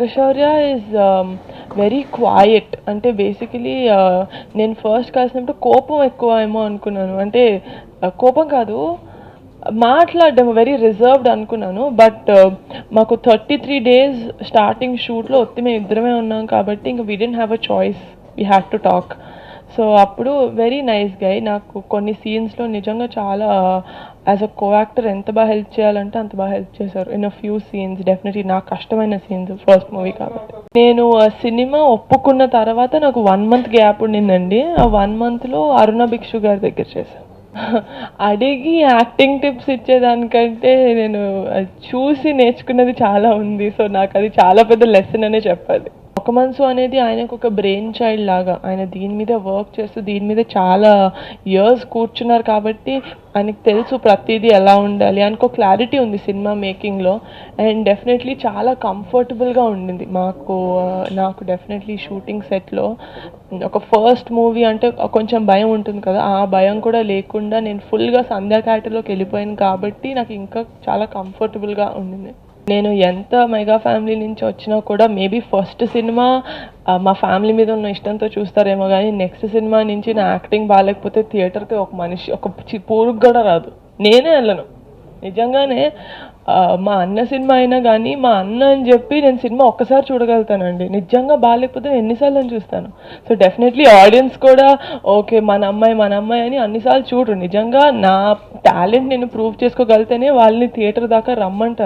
Naga Shaurya is very quiet. అంటే basically నేను first కలిసినప్పుడు కోపం ఎక్కువ ఏమో అనుకున్నాను. అంటే కోపం కాదు, మాట్లాడడం వెరీ రిజర్వ్డ్ అనుకున్నాను. బట్ మాకు 33 days స్టార్టింగ్ షూట్లో మేము ఇద్దరమే ఉన్నాం కాబట్టి ఇంకా we didn't have a choice, we had to talk. So అప్పుడు వెరీ నైస్ గై. నాకు కొన్ని సీన్స్లో నిజంగా చాలా యాజ్ అ కో యాక్టర్ ఎంత బాగా హెల్ప్ చేయాలంటే అంత బాగా హెల్ప్ చేశారు. In a few scenes definitely నాకు కష్టమైన సీన్స్ ఫస్ట్ మూవీ కాబట్టి. నేను సినిమా ఒప్పుకున్న తర్వాత నాకు 1 month గ్యాప్ ఉండిందండి. ఆ 1 monthలో అరుణ భిక్షు గారి దగ్గర చేశాను. అడిగి యాక్టింగ్ టిప్స్ ఇచ్చేదానికంటే నేను చూసి నేర్చుకున్నది చాలా ఉంది. సో నాకు అది చాలా పెద్ద లెసన్ అనే చెప్పాలి. ఒక మనసు అనేది ఆయనకు ఒక బ్రెయిన్ చైల్డ్ లాగా. ఆయన దీని మీద వర్క్ చేస్తూ దీని మీద చాలా ఇయర్స్ కూర్చున్నారు కాబట్టి ఆయనకు తెలుసు ప్రతిదీ ఎలా ఉండాలి. ఆయనకు క్లారిటీ ఉంది సినిమా మేకింగ్లో. అండ్ డెఫినెట్లీ చాలా కంఫర్టబుల్గా ఉండింది నాకు డెఫినెట్లీ షూటింగ్ సెట్లో. ఒక ఫస్ట్ మూవీ అంటే కొంచెం భయం ఉంటుంది కదా, ఆ భయం కూడా లేకుండా నేను ఫుల్గా సంధ్యా క్యారెక్టర్లోకి వెళ్ళిపోయాను కాబట్టి నాకు ఇంకా చాలా కంఫర్టబుల్గా ఉండింది. నేను ఎంత మెగా ఫ్యామిలీ నుంచి వచ్చినా కూడా మేబీ ఫస్ట్ సినిమా మా ఫ్యామిలీ మీద ఉన్న ఇష్టంతో చూస్తారేమో కానీ నెక్స్ట్ సినిమా నుంచి నా యాక్టింగ్ బాగాలేకపోతే థియేటర్కి ఒక మనిషి ఒక పూరుకు కూడా రాదు. నేనే వెళ్ళను నిజంగానే. మా అన్న సినిమా అయినా కానీ మా అన్న అని చెప్పి నేను సినిమా ఒక్కసారి చూడగలుగుతానండి. నిజంగా బాగాలేకపోతే నేను ఎన్నిసార్లు చూస్తాను. సో డెఫినెట్లీ ఆడియన్స్ కూడా ఓకే మన అమ్మాయి అని అన్నిసార్లు చూడరు. నిజంగా నా టాలెంట్ నేను ప్రూవ్ చేసుకోగలితేనే వాళ్ళని థియేటర్ దాకా రమ్మంటారు.